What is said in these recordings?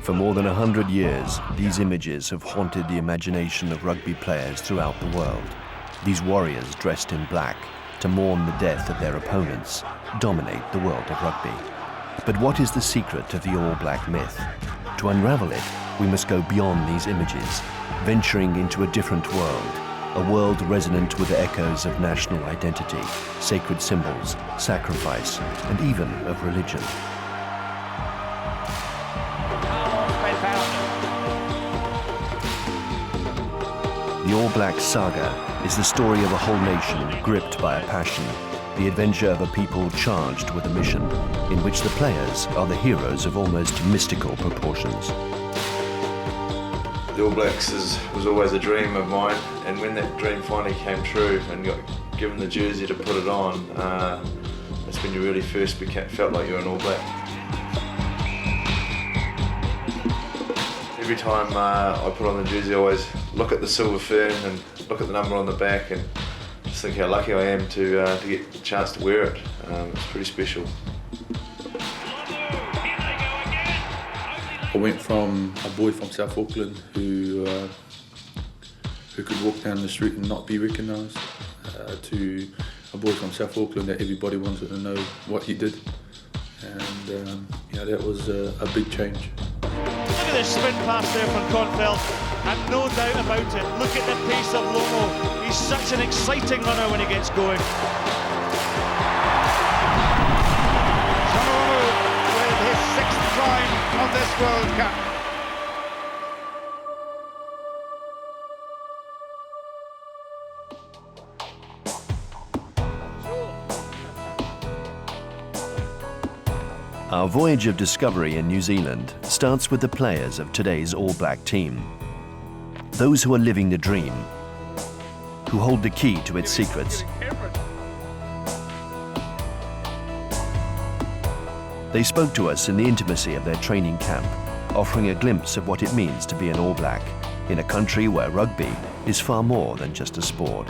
For more than 100 years, these images have haunted the imagination of rugby players throughout the world. These warriors dressed in black to mourn the death of their opponents dominate the world of rugby. But what is the secret of the All Black myth? To unravel it, we must go beyond these images, venturing into a different world, a world resonant with the echoes of national identity, sacred symbols, sacrifice, and even of religion. The All Blacks saga is the story of a whole nation gripped by a passion, the adventure of a people charged with a mission, in which the players are the heroes of almost mystical proportions. The All Blacks was always a dream of mine, and when that dream finally came true and got given the jersey to put it on, that's when you really first felt like you were an All Black. Every time I put on the jersey, I always look at the silver fern and look at the number on the back and just think how lucky I am to get the chance to wear it. It's pretty special. I went from a boy from South Auckland who could walk down the street and not be recognised to a boy from South Auckland that everybody wanted to know what he did, and that was a big change. Look at this sprint pass there from Cornfeld, and no doubt about it. Look at the pace of Lomo. He's such an exciting runner when he gets going. With his 6th try of this World Cup. Our voyage of discovery in New Zealand starts with the players of today's All Black team. Those who are living the dream, who hold the key to its secrets. They spoke to us in the intimacy of their training camp, offering a glimpse of what it means to be an All Black in a country where rugby is far more than just a sport.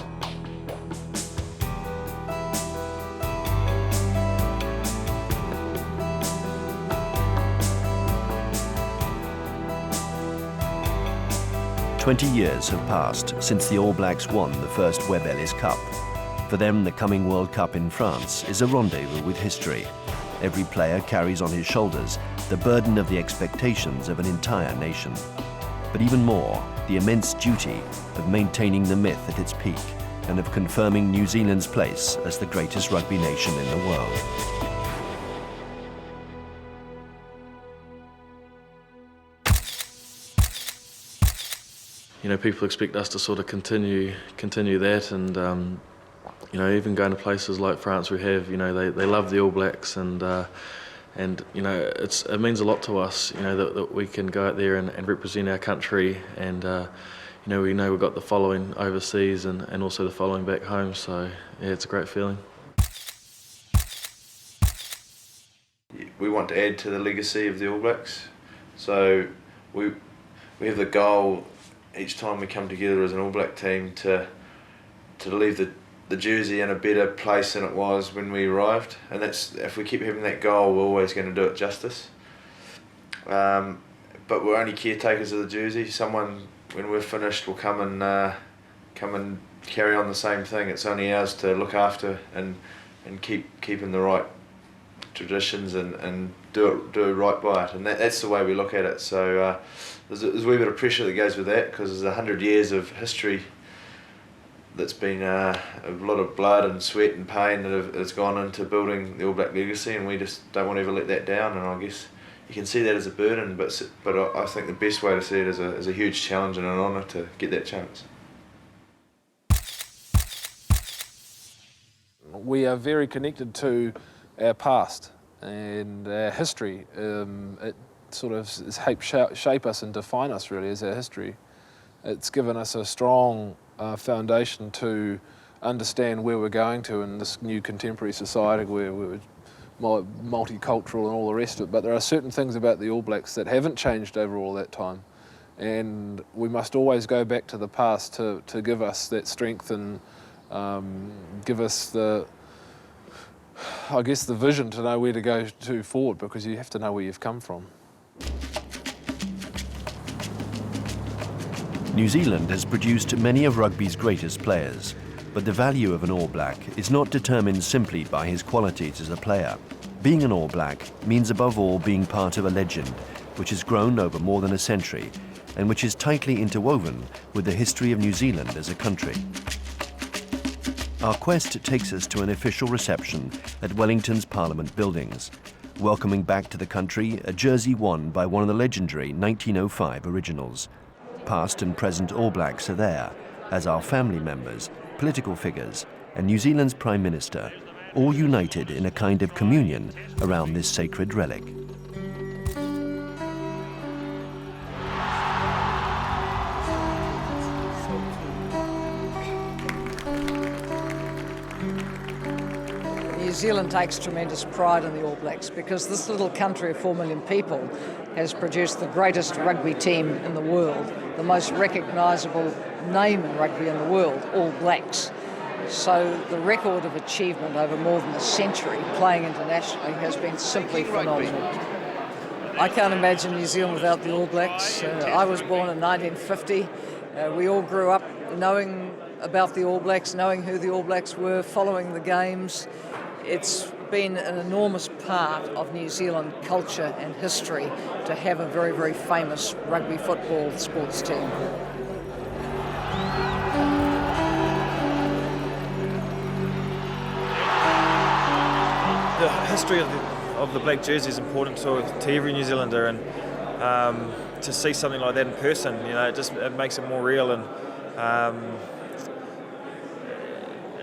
"20 years have passed since the All Blacks won the first Webb Ellis Cup. For them, the coming World Cup in France is a rendezvous with history. Every player carries on his shoulders the burden of the expectations of an entire nation. But even more, the immense duty of maintaining the myth at its peak and of confirming New Zealand's place as the greatest rugby nation in the world." You know, people expect us to sort of continue that, and you know, even going to places like France, we have, you know, they love the All Blacks, and you know, it means a lot to us, you know, that we can go out there and represent our country, and you know we've got the following overseas and also the following back home. So yeah, it's a great feeling. We want to add to the legacy of the All Blacks, so we have the goal each time we come together as an All Black team to leave the jersey in a better place than it was when we arrived, and that's, if we keep having that goal, we're always going to do it justice. But we're only caretakers of the jersey. Someone, when we're finished, will come and carry on the same thing. It's only ours to look after and keep in the right traditions and do it right by it, and that's the way we look at it. So there's a wee bit of pressure that goes with that, because there's 100 years of history that's been a lot of blood and sweat and pain that has gone into building the All Black legacy, and we just don't want to ever let that down. And I guess you can see that as a burden, but I think the best way to see it is a huge challenge and an honour to get that chance. We are very connected to our past and our history. It sort of shape us and define us, really, as our history. It's given us a strong foundation to understand where we're going to in this new contemporary society where we're multicultural and all the rest of it. But there are certain things about the All Blacks that haven't changed over all that time, and we must always go back to the past to give us that strength and give us the vision to know where to go to forward, because you have to know where you've come from. New Zealand has produced many of rugby's greatest players, but the value of an All Black is not determined simply by his qualities as a player. Being an All Black means above all being part of a legend which has grown over more than a century and which is tightly interwoven with the history of New Zealand as a country. Our quest takes us to an official reception at Wellington's Parliament buildings, welcoming back to the country a jersey worn by one of the legendary 1905 originals. Past and present All Blacks are there, as are family members, political figures, and New Zealand's Prime Minister, all united in a kind of communion around this sacred relic. New Zealand takes tremendous pride in the All Blacks because this little country of 4 million people has produced the greatest rugby team in the world, the most recognisable name in rugby in the world, All Blacks. So the record of achievement over more than a century playing internationally has been simply phenomenal. I can't imagine New Zealand without the All Blacks. I was born in 1950. We all grew up knowing about the All Blacks, knowing who the All Blacks were, following the games. It's been an enormous part of New Zealand culture and history to have a very, very famous rugby football sports team. The history of the black jersey is important to every New Zealander, and to see something like that in person, you know, it makes it more real. And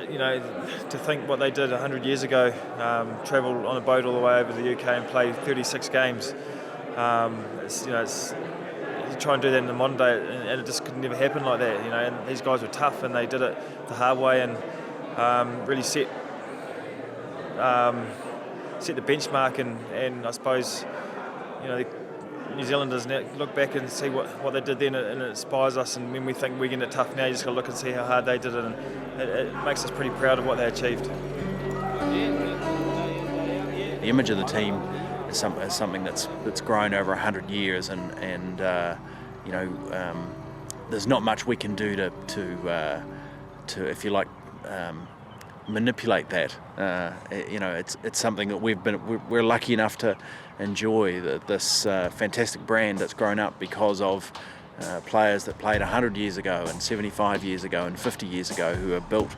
you know, to think what they did 100 years ago, travel on a boat all the way over the UK and play 36 games. You try and do that in the modern day, and it just could never happen like that. You know, and these guys were tough, and they did it the hard way, and really set the benchmark. And I suppose, you know, New Zealanders now look back and see what they did then, and it inspires us. And when we think we're getting it tough now, you just got to look and see how hard they did it, and it makes us pretty proud of what they achieved. The image of the team is something that's grown over 100 years, and you know, there's not much we can do to if you like, manipulate that. You know, it's something that we're lucky enough to enjoy, this fantastic brand that's grown up because of players that played 100 years ago and 75 years ago and 50 years ago, who have built,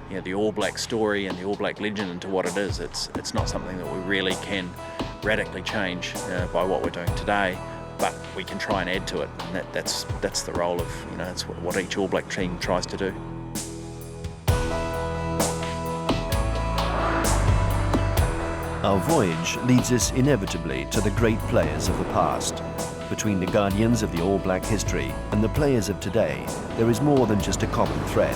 you know, the All Black story and the All Black legend into what it is. It's not something that we really can radically change by what we're doing today, but we can try and add to it, and that's the role of, you know, that's what each All Black team tries to do. Our voyage leads us inevitably to the great players of the past. Between the guardians of the All Black history and the players of today, there is more than just a common thread.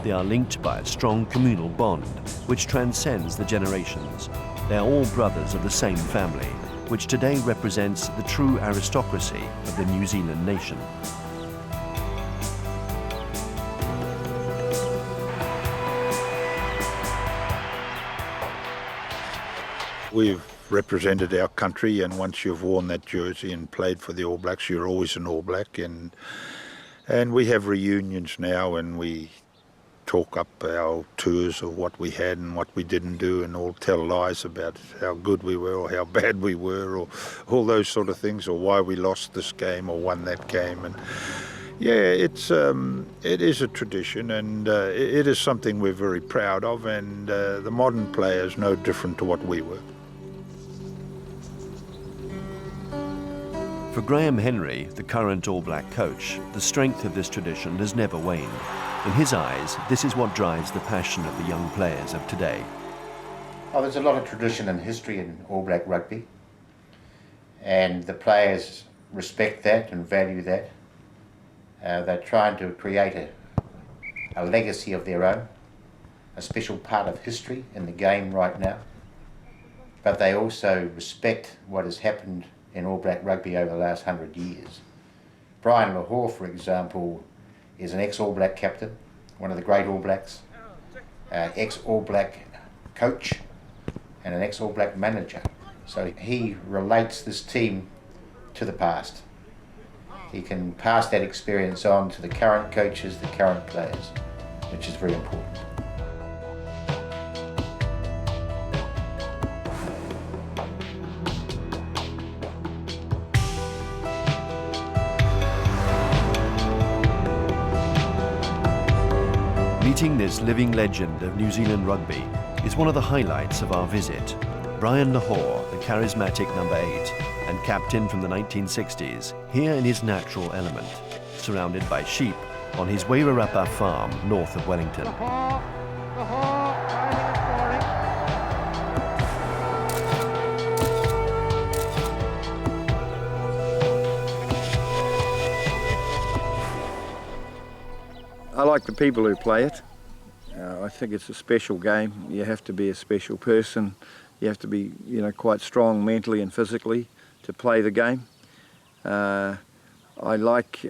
They are linked by a strong communal bond, which transcends the generations. They are all brothers of the same family, which today represents the true aristocracy of the New Zealand nation. We've represented our country, and once you've worn that jersey and played for the All Blacks, you're always an All Black. And we have reunions now, and we talk up our tours of what we had and what we didn't do, and all tell lies about how good we were or how bad we were, or all those sort of things, or why we lost this game or won that game. And yeah, it is a tradition, and it is something we're very proud of, and the modern player is no different to what we were. For Graham Henry, the current All Black coach, the strength of this tradition has never waned. In his eyes, this is what drives the passion of the young players of today. Oh, there's a lot of tradition and history in All Black rugby, and the players respect that and value that. They're trying to create a legacy of their own, a special part of history in the game right now, but they also respect what has happened in All Black rugby over the last 100 years. Brian Lahore, for example, is an ex-All Black captain. one of the great All Blacks, ex-All Black coach and an ex-All Black manager. So he relates this team to the past. He can pass that experience on to the current coaches, the current players, which is very important. Meeting this living legend of New Zealand rugby is one of the highlights of our visit. Brian Lahore, the charismatic number 8 and captain from the 1960s, here in his natural element, surrounded by sheep on his Wairarapa farm north of Wellington. I like the people who play it. I think it's a special game. You have to be a special person. You have to be, quite strong mentally and physically to play the game. I like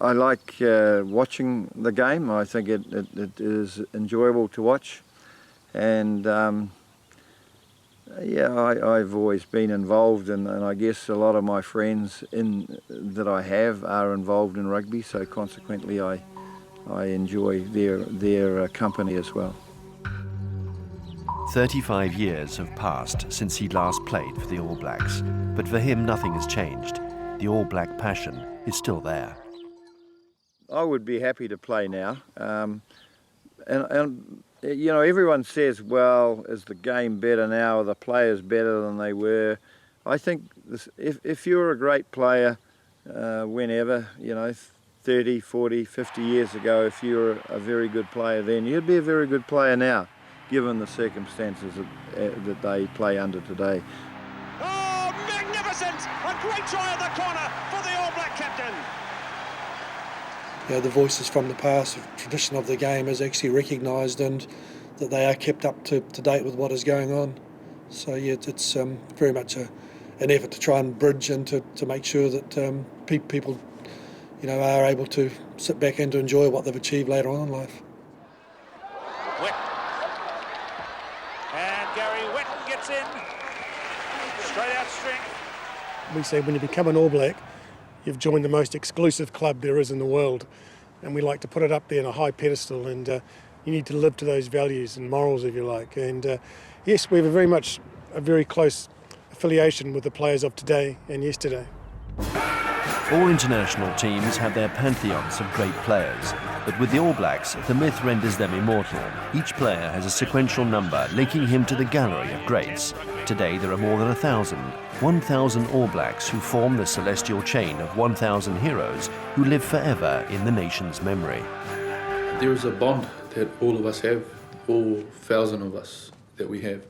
watching the game. I think it is enjoyable to watch, and I've always been involved, and I guess a lot of my friends that I have are involved in rugby, so consequently I enjoy their company as well. 35 years have passed since he last played for the All Blacks, but for him nothing has changed. The All Black passion is still there. I would be happy to play now. Everyone says, well, is the game better now? Are the players better than they were? I think if you're a great player, whenever, 30, 40, 50 years ago, if you were a very good player then, you'd be a very good player now, given the circumstances that they play under today. Oh, magnificent! A great try at the corner for the All Black captain. The voices from the past, the tradition of the game is actually recognised, and that they are kept up to date with what is going on. So it's very much an effort to try and bridge and to make sure that people are able to sit back and to enjoy what they've achieved later on in life. And Gary Wetton gets in, straight out strength. We say when you become an All Black, you've joined the most exclusive club there is in the world, and we like to put it up there in a high pedestal, and you need to live to those values and morals, if you like. And yes, we have a very close affiliation with the players of today and yesterday. All international teams have their pantheons of great players, but with the All Blacks, the myth renders them immortal. Each player has a sequential number linking him to the gallery of greats. Today there are more than 1,000 All Blacks who form the celestial chain of 1,000 heroes who live forever in the nation's memory. There is a bond that all of us have, all 1,000 of us that we have.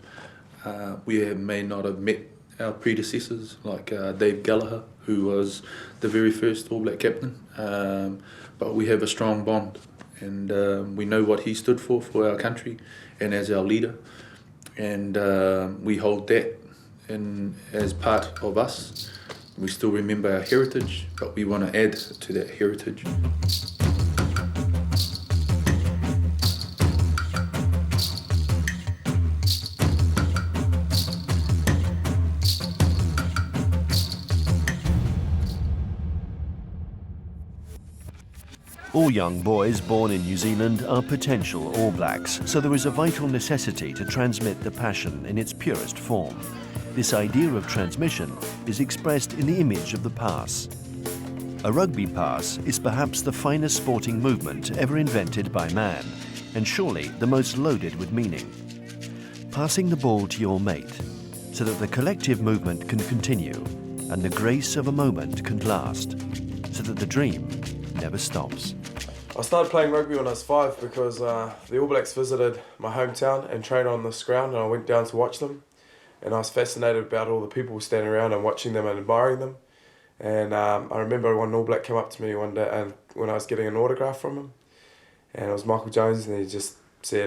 May not have met our predecessors like Dave Gallagher, who was the very first All Black captain, but we have a strong bond, and we know what he stood for our country and as our leader, and we hold that as part of us. We still remember our heritage, but we want to add to that heritage. All young boys born in New Zealand are potential All Blacks, so there is a vital necessity to transmit the passion in its purest form. This idea of transmission is expressed in the image of the pass. A rugby pass is perhaps the finest sporting movement ever invented by man, and surely the most loaded with meaning. Passing the ball to your mate, so that the collective movement can continue, and the grace of a moment can last, so that the dream never stops. I started playing rugby when I was 5 because the All Blacks visited my hometown and trained on this ground, and I went down to watch them, and I was fascinated about all the people standing around and watching them and admiring them. And I remember one All Black came up to me one day and when I was getting an autograph from him, and it was Michael Jones, and he just said,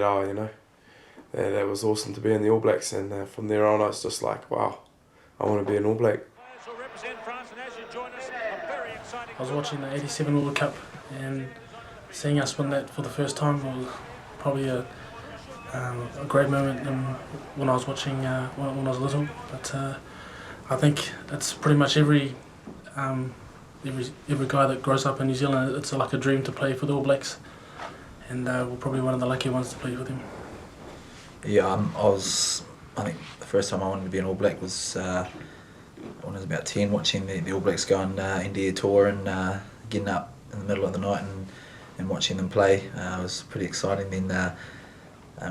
that was awesome to be in the All Blacks, and from there on I was just like, wow, I want to be an All Black. I was watching the '87 World Cup, and seeing us win that for the first time was probably a great moment when I was watching when I was little. But I think it's pretty much every guy that grows up in New Zealand, it's like a dream to play for the All Blacks, and we're probably one of the lucky ones to play for them. Yeah, I think the first time I wanted to be an All Black was when I was about 10, watching the All Blacks go on India tour and getting up in the middle of the night and watching them play. It was pretty exciting. Then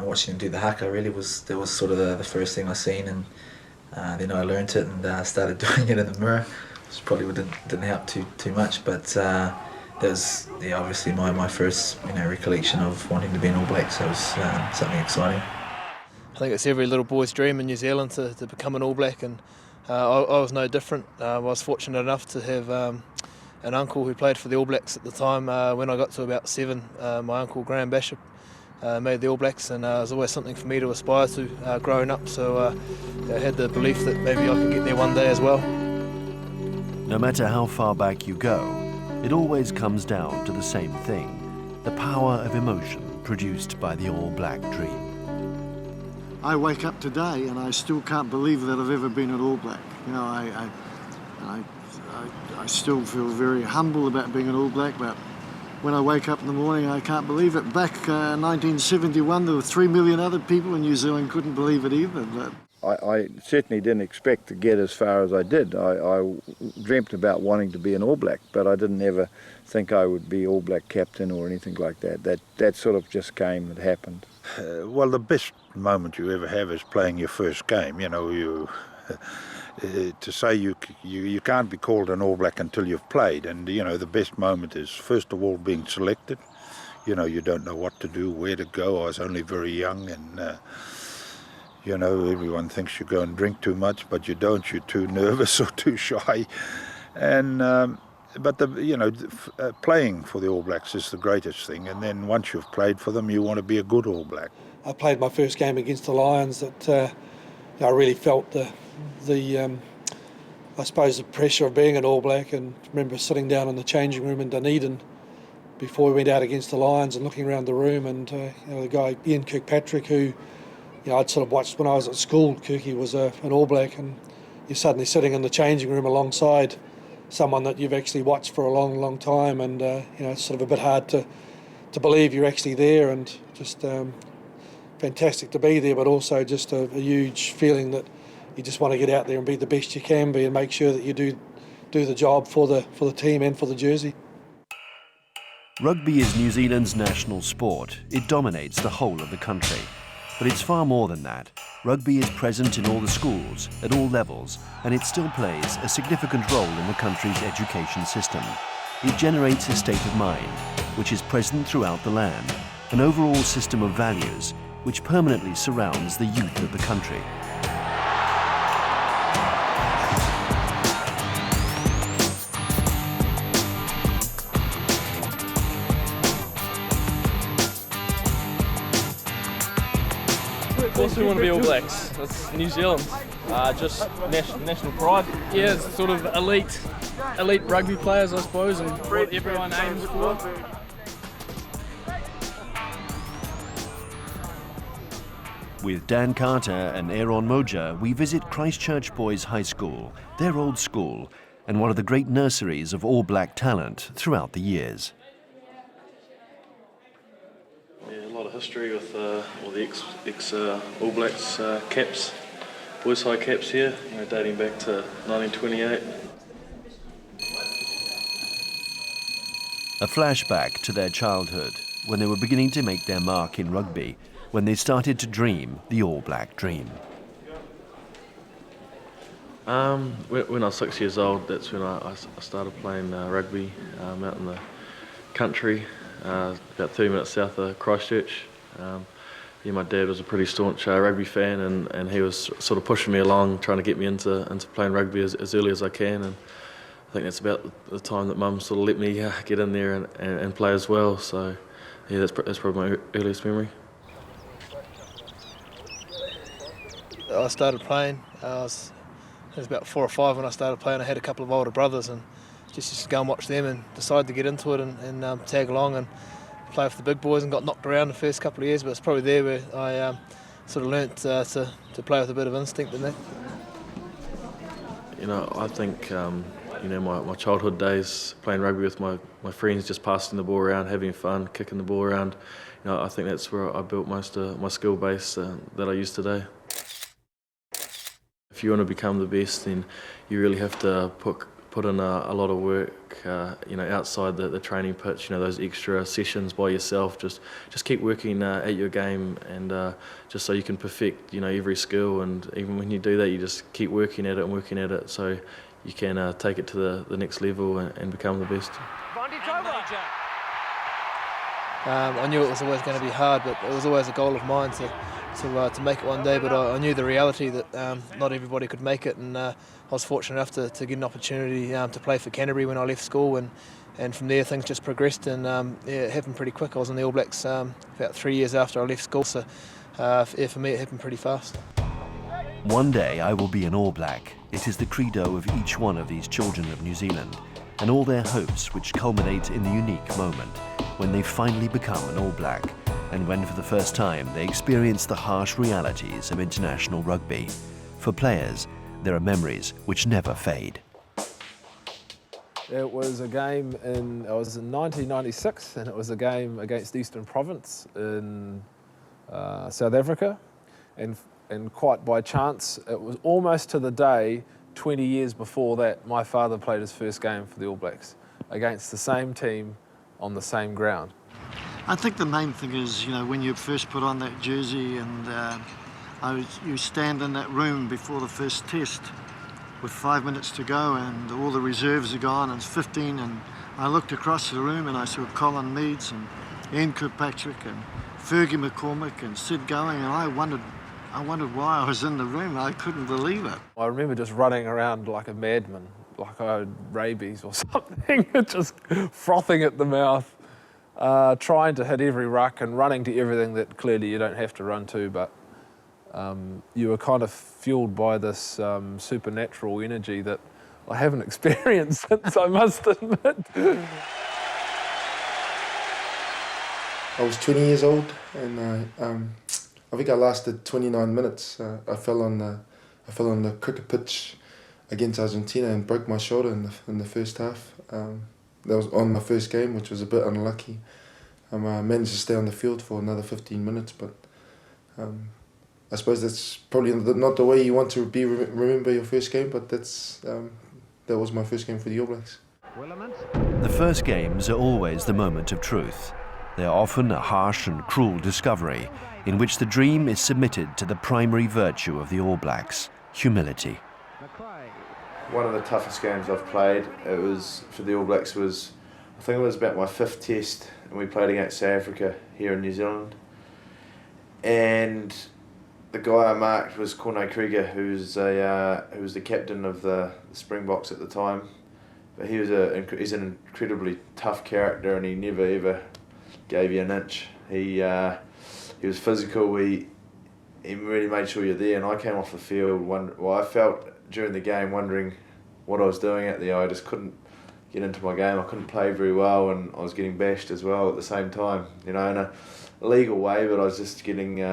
watching them do the haka really was sort of the first thing I seen, and then I learnt it and started doing it in the mirror, which probably didn't help too much, but that was obviously my first recollection of wanting to be an All Black, so it was something exciting. I think it's every little boy's dream in New Zealand to become an All Black, and I was no different. I was fortunate enough to have an uncle who played for the All Blacks at the time. When I got to about 7, my uncle Graham Bishop made the All Blacks, and it was always something for me to aspire to growing up, so I had the belief that maybe I could get there one day as well. No matter how far back you go, it always comes down to the same thing, the power of emotion produced by the All Black dream. I wake up today and I still can't believe that I've ever been an All Black. You know, I still feel very humble about being an All Black, but when I wake up in the morning, I can't believe it. Back 1971, there were 3 million other people in New Zealand couldn't believe it either. But I certainly didn't expect to get as far as I did. I dreamt about wanting to be an All Black, but I didn't ever think I would be All Black captain or anything like that. That sort of just came, it happened. Well, the best moment you ever have is playing your first game. You know, to say you can't be called an All Black until you've played, and the best moment is first of all being selected. You don't know what to do, where to go. I was only very young, and everyone thinks you go and drink too much, but you don't. You're too nervous or too shy, and but playing for the All Blacks is the greatest thing. And then once you've played for them, you want to be a good All Black. I played my first game against the Lions. That I really felt the I suppose the pressure of being an All Black, and I remember sitting down in the changing room in Dunedin before we went out against the Lions and looking around the room, and the guy Ian Kirkpatrick, who I'd sort of watched when I was at school. Kirky was an All Black, and you're suddenly sitting in the changing room alongside someone that you've actually watched for a long time, and it's sort of a bit hard to believe you're actually there, and just fantastic to be there, but also just a huge feeling that you just want to get out there and be the best you can be and make sure that you do the job for the team and for the jersey. Rugby is New Zealand's national sport. It dominates the whole of the country. But it's far more than that. Rugby is present in all the schools, at all levels, and it still plays a significant role in the country's education system. It generates a state of mind, which is present throughout the land, an overall system of values which permanently surrounds the youth of the country. Of course we want to be All Blacks. It's New Zealand. Just national pride. Yeah, it's sort of elite rugby players, I suppose, and what everyone aims for. With Dan Carter and Aaron Moja, we visit Christchurch Boys High School, their old school, and one of the great nurseries of All Black talent throughout the years. Yeah, a lot of history with all the ex All Blacks caps, Boys High caps here, dating back to 1928. A flashback to their childhood, when they were beginning to make their mark in rugby, when they started to dream the All Black dream. When I was 6 years old, that's when I started playing rugby out in the country, about 30 minutes south of Christchurch. My dad was a pretty staunch rugby fan, and he was sort of pushing me along, trying to get me into playing rugby as early as I can. And I think that's about the time that Mum sort of let me get in there and play as well. So yeah, that's probably my earliest memory. I started playing. I was about 4 or 5 when I started playing. I had a couple of older brothers, and just go and watch them and decided to get into it and tag along. And play with the big boys and got knocked around the first couple of years, but it's probably there where I sort of learnt to play with a bit of instinct in that. You know, I think my childhood days playing rugby with my friends, just passing the ball around, having fun, kicking the ball around. You know, I think that's where I built most of my skill base that I use today. If you want to become the best, then you really have to put in a lot of work. Outside the training pitch. You know, those extra sessions by yourself. Just keep working at your game, and just so you can perfect every skill. And even when you do that, you just keep working at it, so you can take it to the next level and become the best. I knew it was always going to be hard, but it was always a goal of mine to make it one day. But I knew the reality that not everybody could make it, and I was fortunate enough to get an opportunity to play for Canterbury when I left school, and from there things just progressed, and it happened pretty quick. I was in the All Blacks about 3 years after I left school, so for me it happened pretty fast. One day I will be an All Black. It is the credo of each one of these children of New Zealand, and all their hopes which culminate in the unique moment when they finally become an All Black, and when for the first time they experience the harsh realities of international rugby. For players, there are memories which never fade. It was a game I was in 1996, and it was a game against Eastern Province in South Africa, and quite by chance, it was almost to the day 20 years before that my father played his first game for the All Blacks against the same team on the same ground. I think the main thing is, when you first put on that jersey and you stand in that room before the first test with 5 minutes to go and all the reserves are gone and it's 15, and I looked across the room and I saw Colin Meads and Ian Kirkpatrick and Fergie McCormick and Sid Going, and I wondered why I was in the room. I couldn't believe it. I remember just running around like a madman, like I had rabies or something, just frothing at the mouth, trying to hit every ruck and running to everything that clearly you don't have to run to, but you were kind of fueled by this supernatural energy that I haven't experienced since, I must admit. I was 20 years old, and I think I lasted 29 minutes. I fell on the cricket pitch against Argentina and broke my shoulder in the first half. That was on my first game, which was a bit unlucky. I managed to stay on the field for another 15 minutes, but I suppose that's probably not the way you want to remember your first game, but that was my first game for the All Blacks. The first games are always the moment of truth. They are often a harsh and cruel discovery in which the dream is submitted to the primary virtue of the All Blacks, humility. One of the toughest games I've played, it was for the All Blacks, I think it was about my 5th test, and we played against South Africa here in New Zealand. And the guy I marked was Corné Krieger, who was the captain of the Springboks at the time. But he's an incredibly tough character, and he never ever gave you an inch. He was physical. He really made sure you're there. And I came off the field. I felt during the game wondering what I was doing out there. I just couldn't get into my game. I couldn't play very well, and I was getting bashed as well at the same time. In a legal way, but I was just getting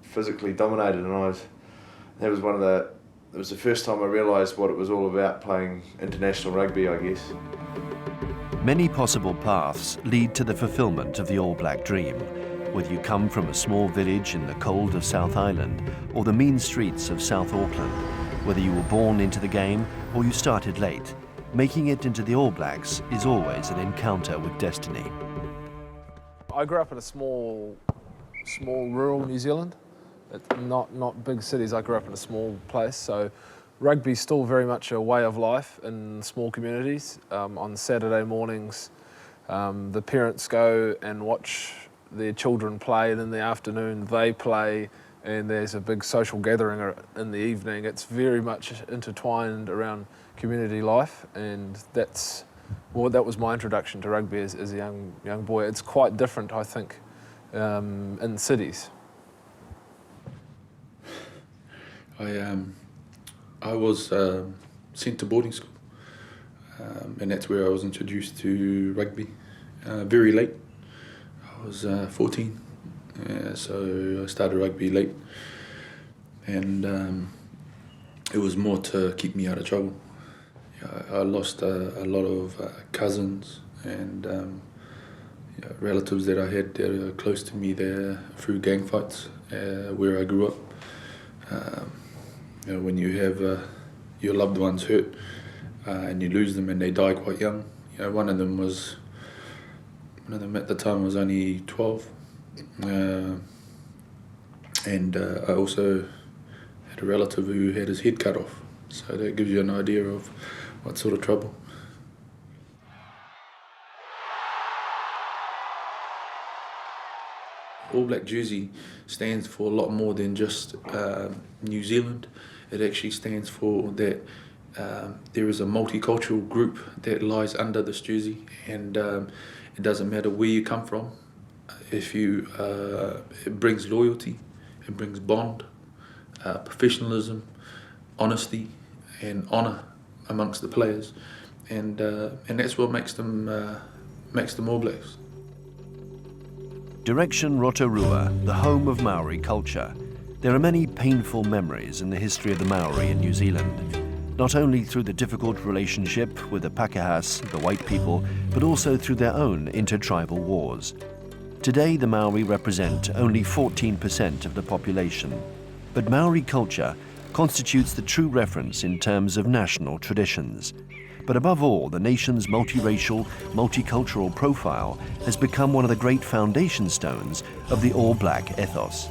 physically dominated, and it was the first time I realised what it was all about, playing international rugby, I guess. Many possible paths lead to the fulfilment of the All Black dream, whether you come from a small village in the cold of South Island or the mean streets of South Auckland, whether you were born into the game or you started late. Making it into the All Blacks is always an encounter with destiny. I grew up in a small rural New Zealand. Not big cities. I grew up in a small place, so rugby's still very much a way of life in small communities. On Saturday mornings, the parents go and watch their children play, and in the afternoon they play, and there's a big social gathering in the evening. It's very much intertwined around community life, and that was my introduction to rugby as a young boy. It's quite different, I think, in cities. I was sent to boarding school, and that's where I was introduced to rugby very late. was 14, so I started rugby late, and it was more to keep me out of trouble. I lost a lot of cousins and relatives that I had that are close to me there through gang fights where I grew up. When you have your loved ones hurt and you lose them and they die quite young. One of them at the time was only 12, and I also had a relative who had his head cut off. So that gives you an idea of what sort of trouble. All Black jersey stands for a lot more than just New Zealand. It actually stands for that there is a multicultural group that lies under this jersey, and it doesn't matter where you come from. If you, it brings loyalty, it brings bond, professionalism, honesty, and honour amongst the players, and that's what makes them All Blacks. Direction Rotorua, the home of Maori culture. There are many painful memories in the history of the Maori in New Zealand, not only through the difficult relationship with the Pakahas, the white people, but also through their own intertribal wars. Today, the Maori represent only 14% of the population, but Maori culture constitutes the true reference in terms of national traditions. But above all, the nation's multiracial, multicultural profile has become one of the great foundation stones of the All Black ethos.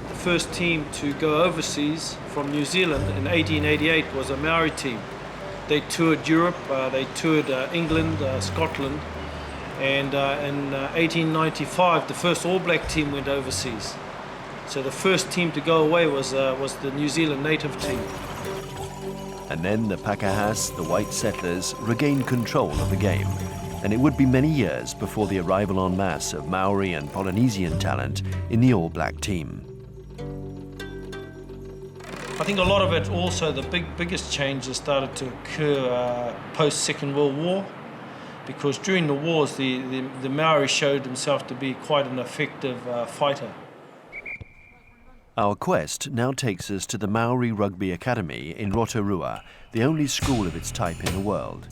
The first team to go overseas from New Zealand in 1888 was a Maori team. They toured Europe, they toured England, Scotland, and in 1895 the first All Black team went overseas. So the first team to go away was the New Zealand native team. And then the Pakahas, the white settlers, regained control of the game, and it would be many years before the arrival en masse of Maori and Polynesian talent in the All Black team. I think a lot of it also, the biggest changes started to occur post-Second World War, because during the wars the Maori showed themselves to be quite an effective fighter. Our quest now takes us to the Maori Rugby Academy in Rotorua, the only school of its type in the world.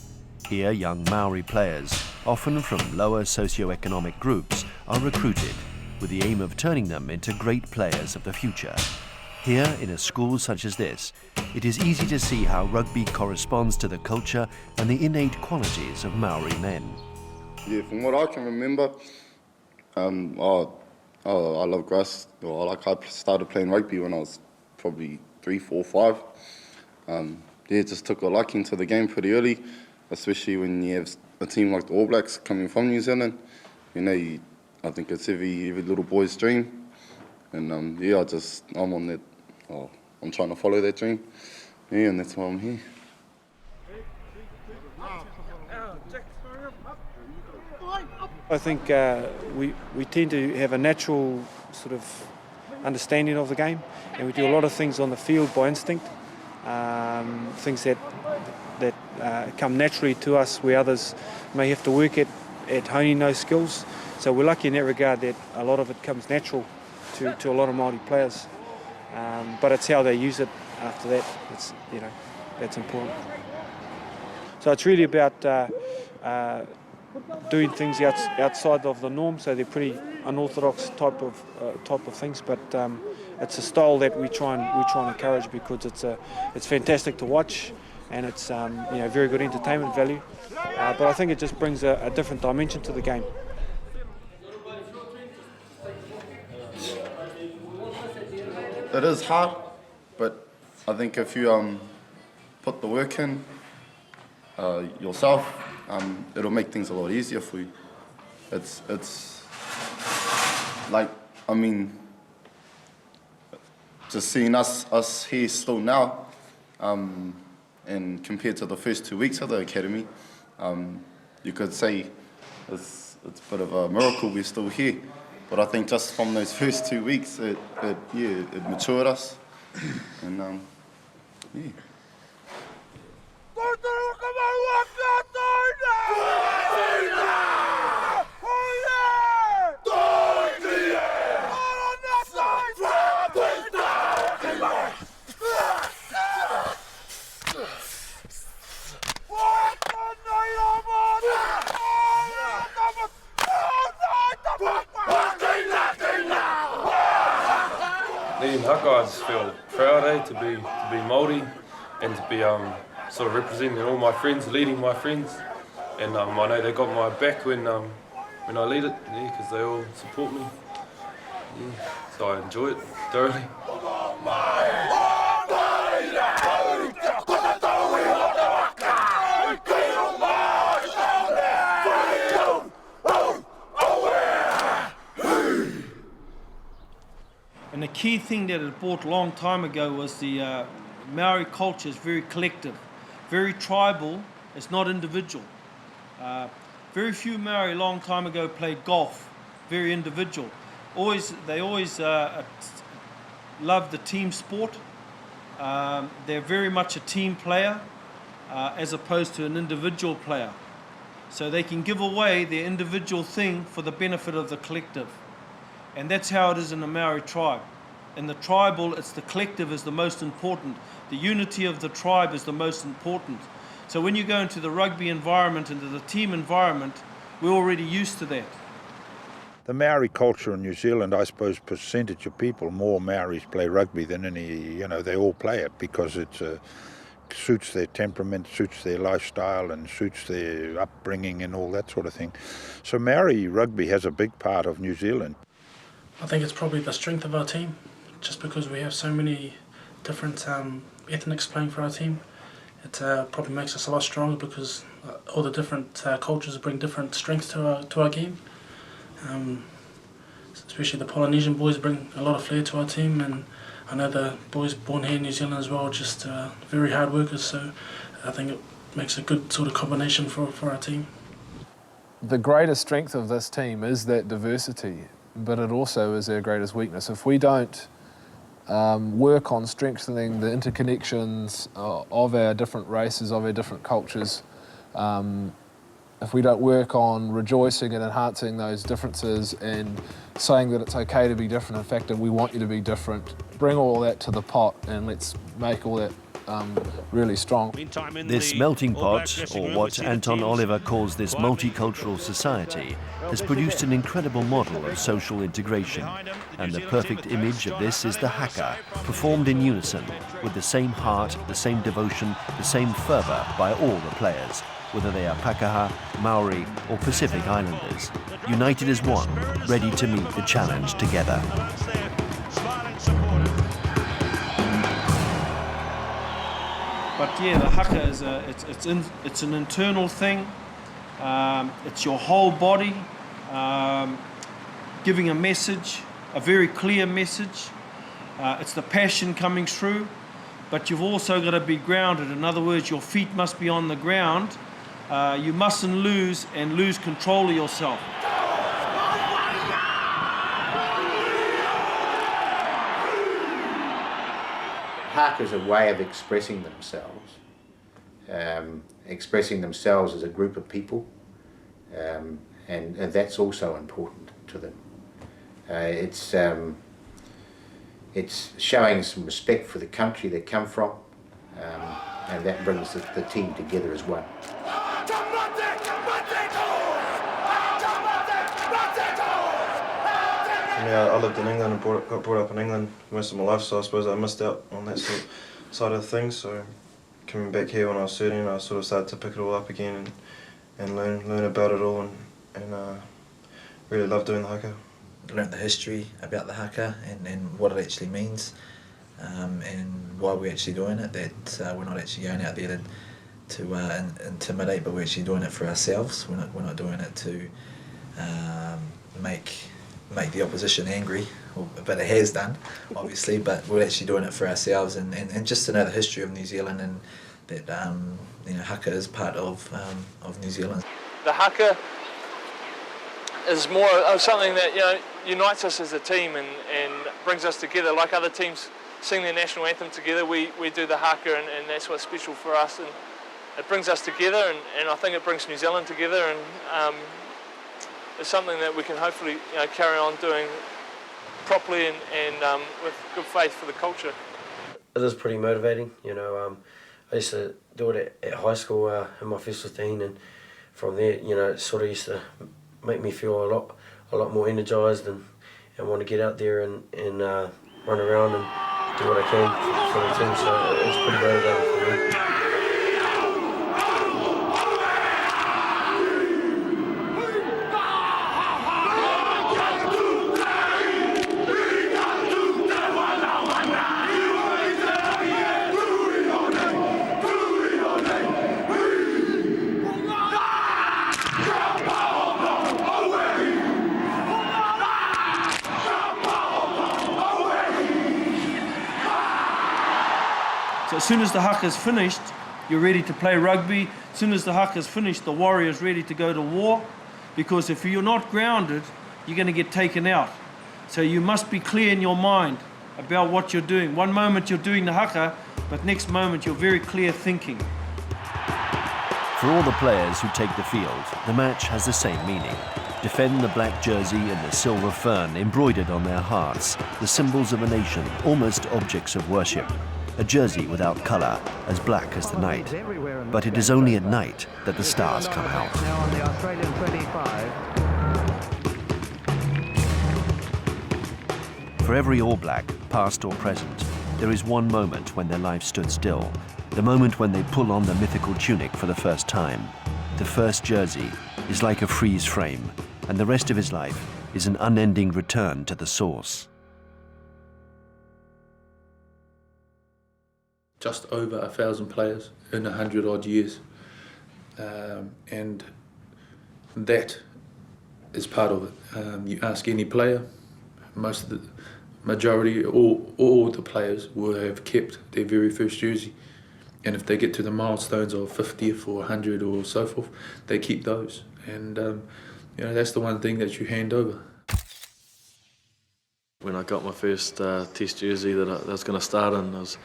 Here, young Maori players, often from lower socio-economic groups, are recruited with the aim of turning them into great players of the future. Here, in a school such as this, it is easy to see how rugby corresponds to the culture and the innate qualities of Maori men. Yeah, from what I can remember, I love grass. I started playing rugby when I was probably 3, 4, 5. Just took a liking to the game pretty early, especially when you have a team like the All Blacks coming from New Zealand. I think it's every little boy's dream, and I'm on that. I'm trying to follow that dream, and that's why I'm here. I think we tend to have a natural sort of understanding of the game, and we do a lot of things on the field by instinct, things that come naturally to us where others may have to work at honing those skills. So we're lucky in that regard that a lot of it comes natural to a lot of Māori players, but it's how they use it after that. That's important. So it's really about doing things outside of the norm, so they're pretty unorthodox type of things, but it's a style that we try and encourage because it's fantastic to watch, and it's very good entertainment value. But I think it just brings a different dimension to the game. It is hard, but I think if you put the work in yourself, it'll make things a lot easier for you. It's like, just seeing us here still now, and compared to the first 2 weeks of the academy, you could say it's a bit of a miracle we're still here. But I think just from those first 2 weeks, it matured us, And yeah. Leading haka, I just feel proud to be Māori and to be sort of representing all my friends, leading my friends, and I know they got my back when I lead it, because they all support me. Yeah. So I enjoy it thoroughly. And the key thing that it brought a long time ago was the Maori culture is very collective, very tribal, it's not individual. Very few Maori a long time ago played golf, very individual. They always love the team sport. They're very much a team player as opposed to an individual player. So they can give away their individual thing for the benefit of the collective. And that's how it is in the Maori tribe. In the tribal, it's the collective is the most important. The unity of the tribe is the most important. So when you go into the rugby environment, into the team environment, we're already used to that. The Maori culture in New Zealand, I suppose, percentage of people, more Maoris play rugby than any, they all play it because it suits their temperament, suits their lifestyle and suits their upbringing and all that sort of thing. So Maori rugby has a big part of New Zealand. I think it's probably the strength of our team, just because we have so many different ethnics playing for our team. It probably makes us a lot stronger because all the different cultures bring different strengths to our game. Especially the Polynesian boys bring a lot of flair to our team, and I know the boys born here in New Zealand as well are just very hard workers, so I think it makes a good sort of combination for our team. The greatest strength of this team is that diversity, but it also is our greatest weakness. If we don't work on strengthening the interconnections of our different races, of our different cultures, if we don't work on rejoicing and enhancing those differences and saying that it's okay to be different, in fact, that we want you to be different, bring all that to the pot and let's make all that really strong. This melting pot, or what Anton Oliver calls this multicultural society, has produced an incredible model of social integration, and the perfect image of this is the haka, performed in unison, with the same heart, the same devotion, the same fervour by all the players, whether they are Pākehā, Maori or Pacific Islanders, united as one, ready to meet the challenge together. But yeah, the haka is it's an internal thing. It's your whole body giving a message, a very clear message. It's the passion coming through, but you've also got to be grounded. In other words, your feet must be on the ground. You mustn't lose control of yourself. Haka is a way of expressing themselves as a group of people, and that's also important to them. It's showing some respect for the country they come from, and that brings the team together as one. Yeah, I lived in England and got brought up in England most of my life, so I suppose I missed out on that side of things. So coming back here when I was 13, I sort of started to pick it all up again and learn about it all, and really love doing the haka. Learned the history about the haka and what it actually means, and why we're actually doing it. That we're not actually going out there to intimidate, but we're actually doing it for ourselves. We're not doing it to make the opposition angry, but it has done, obviously, but we're actually doing it for ourselves and just to know the history of New Zealand, and that haka is part of New Zealand. The haka is more of something that unites us as a team and brings us together. Like other teams sing their national anthem together. We do the haka, and that's what's special for us, and it brings us together, and I think it brings New Zealand together, and it's something that we can hopefully carry on doing properly and with good faith for the culture. It is pretty motivating, I used to do it at high school in my first 15, and from there, it sort of used to make me feel a lot more energised and want to get out there and run around and do what I can for the team. So it's pretty motivating for me. So as soon as the haka is finished, you're ready to play rugby. As soon as the haka is finished, the warrior's ready to go to war. Because if you're not grounded, you're going to get taken out. So you must be clear in your mind about what you're doing. One moment you're doing the haka, but next moment you're very clear thinking. For all the players who take the field, the match has the same meaning. Defend the black jersey and the silver fern embroidered on their hearts, the symbols of a nation, almost objects of worship. A jersey without colour, as black as the night. But it is only at night that the stars come out. Now on the Australian 25. For every All Black, past or present, there is one moment when their life stood still. The moment when they pull on the mythical tunic for the first time. The first jersey is like a freeze frame, and the rest of his life is an unending return to the source. Just over 1,000 players in 100-odd years, and that is part of it. You ask any player, most of the majority, all the players will have kept their very first jersey, and if they get to the milestones of 50th or 100 or so forth, they keep those, and that's the one thing that you hand over. When I got my first Test jersey that I was going to start in, it was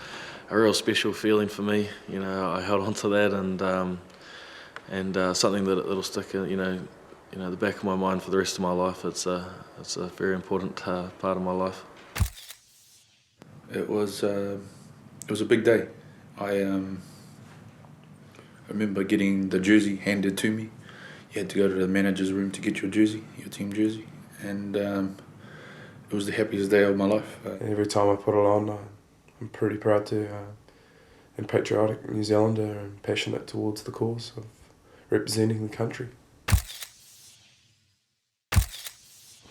a real special feeling for me. I held on to that, and something that'll stick in, the back of my mind for the rest of my life. It's a very important part of my life. It was a big day. I remember getting the jersey handed to me. You had to go to the manager's room to get your jersey, your team jersey, and it was the happiest day of my life. Every time I put it on, I'm pretty proud to and patriotic New Zealander and passionate towards the cause of representing the country.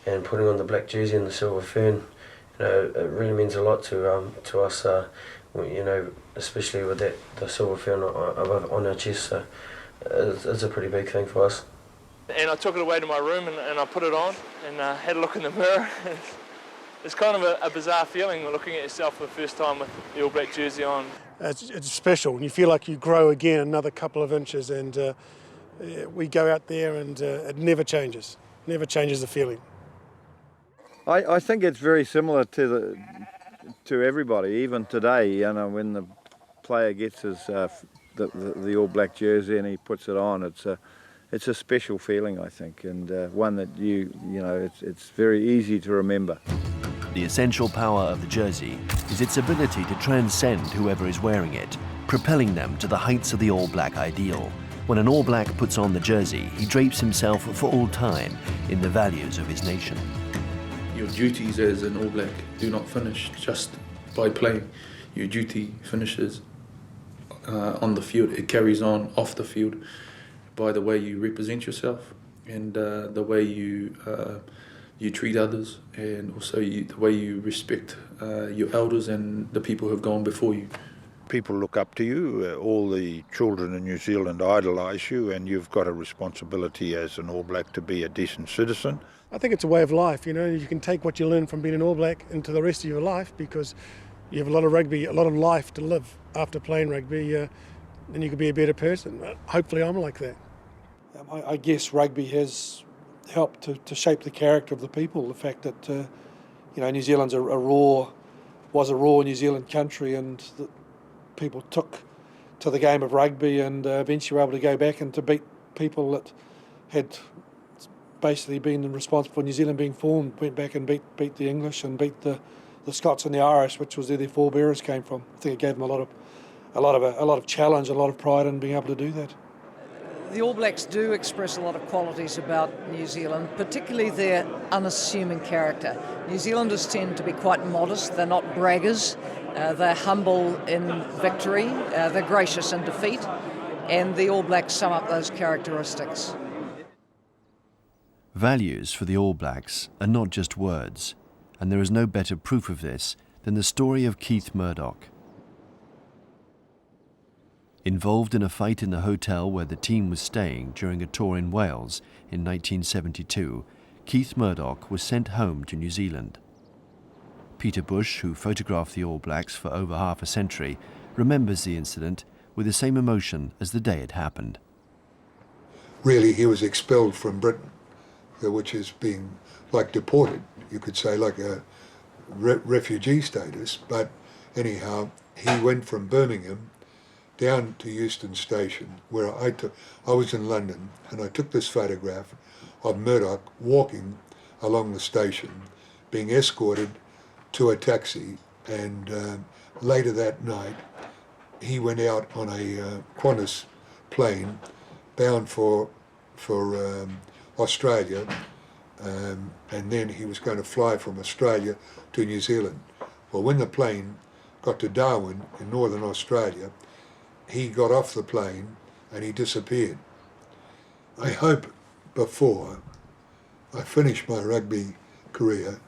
And putting on the black jersey and the silver fern, it really means a lot to us. Especially with the silver fern on our chest. So it's a pretty big thing for us. And I took it away to my room and I put it on and had a look in the mirror. It's kind of a bizarre feeling looking at yourself for the first time with the All Black jersey on. It's special, and you feel like you grow again another couple of inches, and we go out there and it never changes the feeling. I think it's very similar to everybody, even today. When the player gets his the All Black jersey and he puts it on, it's a special feeling, I think, and one that it's very easy to remember. The essential power of the jersey is its ability to transcend whoever is wearing it, propelling them to the heights of the All Black ideal. When an All Black puts on the jersey, he drapes himself for all time in the values of his nation. Your duties as an All Black do not finish just by playing. Your duty finishes on the field. It carries on off the field by the way you represent yourself and the way you treat others, and also the way you respect your elders and the people who have gone before you. People look up to you. All the children in New Zealand idolise you, and you've got a responsibility as an All Black to be a decent citizen. I think it's a way of life. You can take what you learn from being an All Black into the rest of your life, because you have a lot of rugby, a lot of life to live after playing rugby, and you can be a better person. Hopefully I'm like that. I guess rugby has helped to shape the character of the people. The fact that New Zealand's a raw, was a raw New Zealand country, and that people took to the game of rugby, and eventually were able to go back and to beat people that had basically been responsible for New Zealand being formed, went back and beat the English and beat the Scots and the Irish, which was where their forebearers came from. I think it gave them a lot of challenge, a lot of pride in being able to do that. The All Blacks do express a lot of qualities about New Zealand, particularly their unassuming character. New Zealanders tend to be quite modest, they're not braggers, they're humble in victory, they're gracious in defeat, and the All Blacks sum up those characteristics. Values for the All Blacks are not just words, and there is no better proof of this than the story of Keith Murdoch. Involved in a fight in the hotel where the team was staying during a tour in Wales in 1972, Keith Murdoch was sent home to New Zealand. Peter Bush, who photographed the All Blacks for over half a century, remembers the incident with the same emotion as the day it happened. Really, he was expelled from Britain, which is being like deported, you could say, like a refugee status. But anyhow, he went from Birmingham down to Euston Station, where I was in London, and I took this photograph of Murdoch walking along the station, being escorted to a taxi, and later that night he went out on a Qantas plane bound for Australia, and then he was going to fly from Australia to New Zealand. Well, when the plane got to Darwin in Northern Australia, he got off the plane and he disappeared. I hope before I finish my rugby career,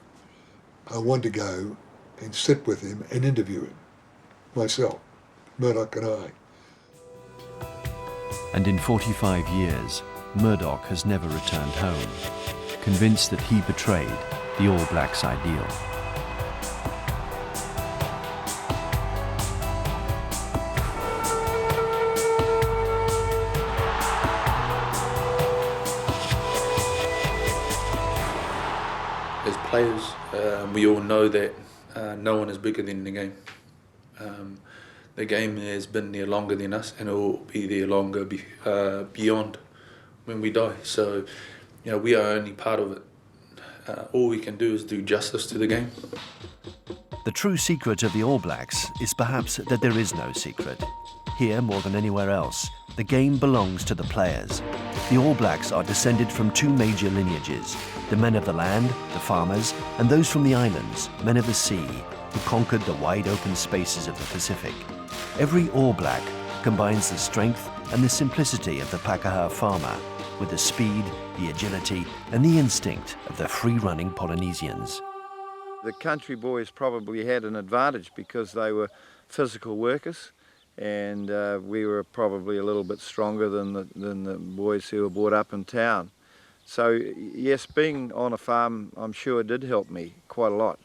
I want to go and sit with him and interview him, myself, Murdoch and I. And in 45 years, Murdoch has never returned home, convinced that he betrayed the All Blacks ideal. As players, we all know that no one is bigger than the game. The game has been there longer than us, and it will be there longer beyond when we die. So, we are only part of it. All we can do is do justice to the game. The true secret of the All Blacks is perhaps that there is no secret. Here, more than anywhere else, the game belongs to the players. The All Blacks are descended from two major lineages, the men of the land, the farmers, and those from the islands, men of the sea, who conquered the wide open spaces of the Pacific. Every All Black combines the strength and the simplicity of the Pākehā farmer with the speed, the agility, and the instinct of the free-running Polynesians. The country boys probably had an advantage because they were physical workers, and we were probably a little bit stronger than the boys who were brought up in town. So yes, being on a farm, I'm sure, did help me quite a lot.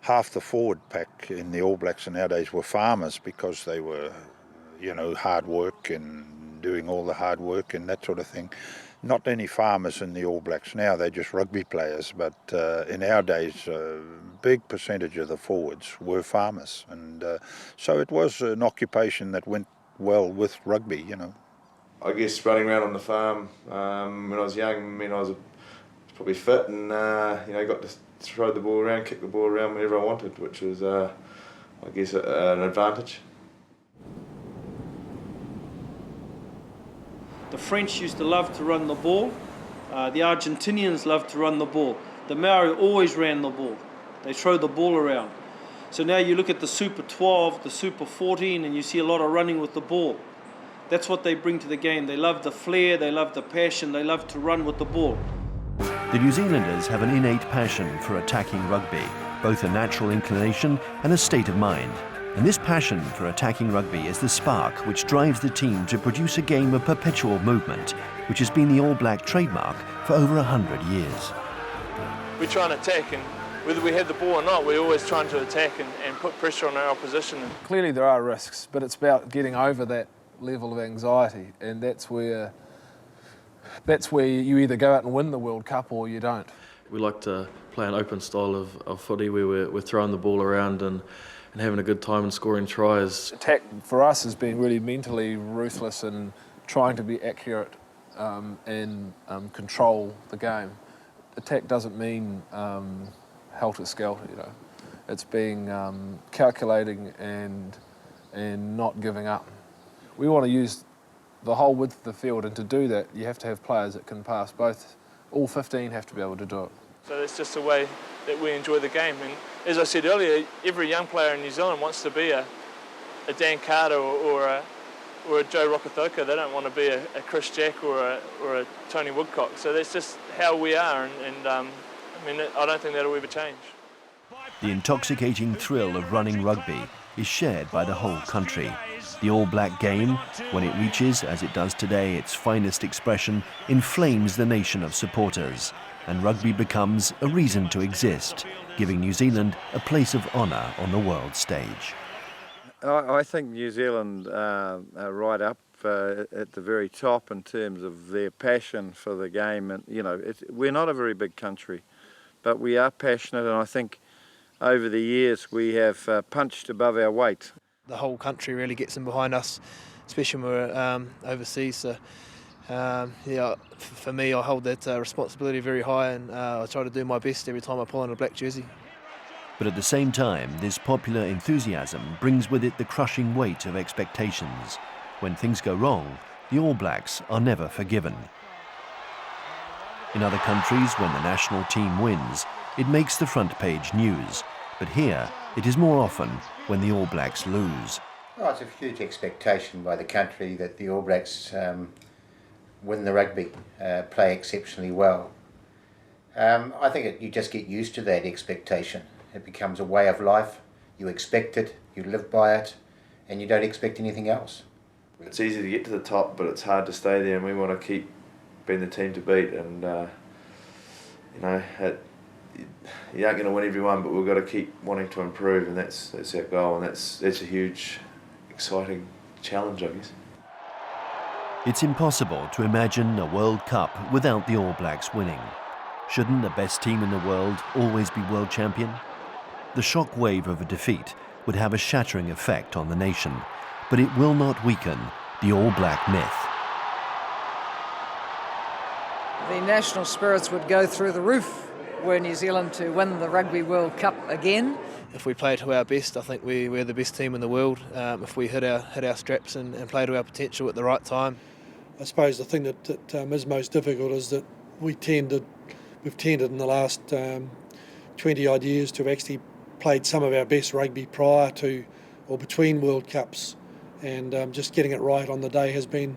Half the forward pack in the All Blacks nowadays were farmers because they were, hard work and doing all the hard work and that sort of thing. Not any farmers in the All Blacks now, they're just rugby players, but in our days, a big percentage of the forwards were farmers. And so it was an occupation that went well with rugby, I guess running around on the farm when I was young, I was probably fit and got to throw the ball around, kick the ball around whenever I wanted, which was, I guess, an advantage. The French used to love to run the ball. The Argentinians loved to run the ball. The Maori always ran the ball. They throw the ball around. So now you look at the Super 12, the Super 14, and you see a lot of running with the ball. That's what they bring to the game. They love the flair, they love the passion, they love to run with the ball. The New Zealanders have an innate passion for attacking rugby, both a natural inclination and a state of mind. And this passion for attacking rugby is the spark which drives the team to produce a game of perpetual movement, which has been the All Black trademark for over 100 years. We try and attack, and whether we have the ball or not, we're always trying to attack and put pressure on our opposition. Clearly there are risks, but it's about getting over that level of anxiety, and that's where you either go out and win the World Cup or you don't. We like to play an open style of footy where we're throwing the ball around and having a good time and scoring tries. Attack for us has been really mentally ruthless and trying to be accurate and control the game. Attack doesn't mean helter-skelter, you know. It's being calculating and not giving up. We want to use the whole width of the field, and to do that you have to have players that can pass. All 15 have to be able to do it. So that's just the way that we enjoy the game. And as I said earlier, every young player in New Zealand wants to be a Dan Carter or a Joe Rokithoka. They don't want to be a Chris Jack or a Tony Woodcock. So that's just how we are, and I mean, I don't think that'll ever change. The intoxicating thrill of running rugby is shared by the whole country. The All Black game, when it reaches, as it does today, its finest expression, inflames the nation of supporters, and rugby becomes a reason to exist, giving New Zealand a place of honour on the world stage. I think New Zealand are right up at the very top in terms of their passion for the game. And you know, we're not a very big country, but we are passionate, and I think over the years we have punched above our weight. The whole country really gets in behind us, especially when we're overseas. So, yeah, for me, I hold that responsibility very high, and I try to do my best every time I pull on a black jersey. But at the same time, this popular enthusiasm brings with it the crushing weight of expectations. When things go wrong, the All Blacks are never forgiven. In other countries, when the national team wins, it makes the front page news. But here, it is more often when the All Blacks lose. Well, it's a huge expectation by the country that the All Blacks win the rugby, play exceptionally well. I think you just get used to that expectation. It becomes a way of life. You expect it, you live by it, and you don't expect anything else. It's easy to get to the top, but it's hard to stay there, and we want to keep being the team to beat. And you know, you aren't going to win every one, but we've got to keep wanting to improve, and that's our goal, and that's a huge, exciting challenge, I guess. It's impossible to imagine a World Cup without the All Blacks winning. Shouldn't the best team in the world always be world champion? The shock wave of a defeat would have a shattering effect on the nation, but it will not weaken the All Black myth. The national spirits would go through the roof were New Zealand to win the Rugby World Cup again. If we play to our best, I think we're the best team in the world. If we hit our straps and play to our potential at the right time. I suppose the thing that is most difficult is that we've tended in the last 20 odd years to have actually played some of our best rugby prior to or between World Cups, and just getting it right on the day has been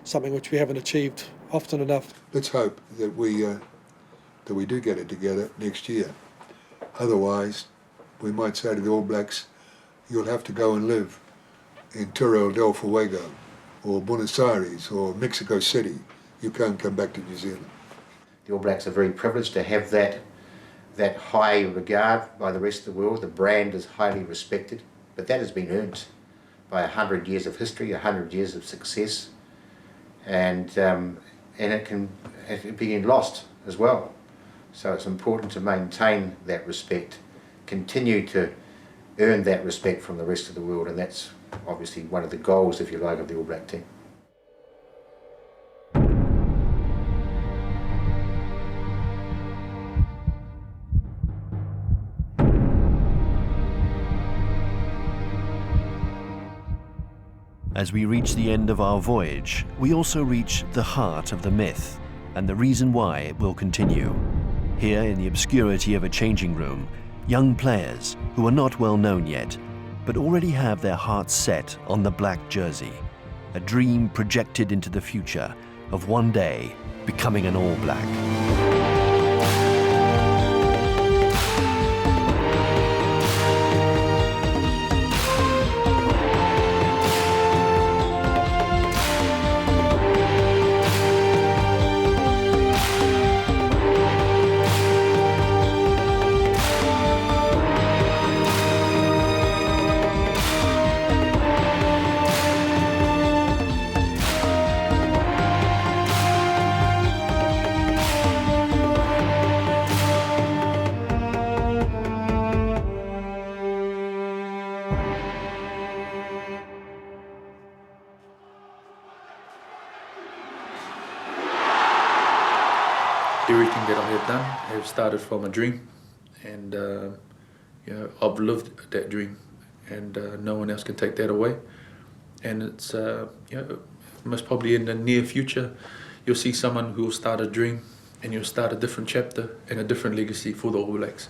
something which we haven't achieved often enough. Let's hope that we do get it together next year. Otherwise, we might say to the All Blacks, you'll have to go and live in Tierra del Fuego or Buenos Aires or Mexico City. You can't come back to New Zealand. The All Blacks are very privileged to have that high regard by the rest of the world. The brand is highly respected, but that has been earned by 100 years of history, 100 years of success, and it can be lost as well. So it's important to maintain that respect, continue to earn that respect from the rest of the world, and that's obviously one of the goals, if you like, of the All Black team. As we reach the end of our voyage, we also reach the heart of the myth and the reason why it will continue. Here in the obscurity of a changing room, young players who are not well known yet, but already have their hearts set on the black jersey, a dream projected into the future of one day becoming an All Black. everything that I have done have started from a dream, and you know, I've lived that dream, and no one else can take that away. And it's you know, most probably in the near future, you'll see someone who will start a dream, and you'll start a different chapter and a different legacy for the All Blacks.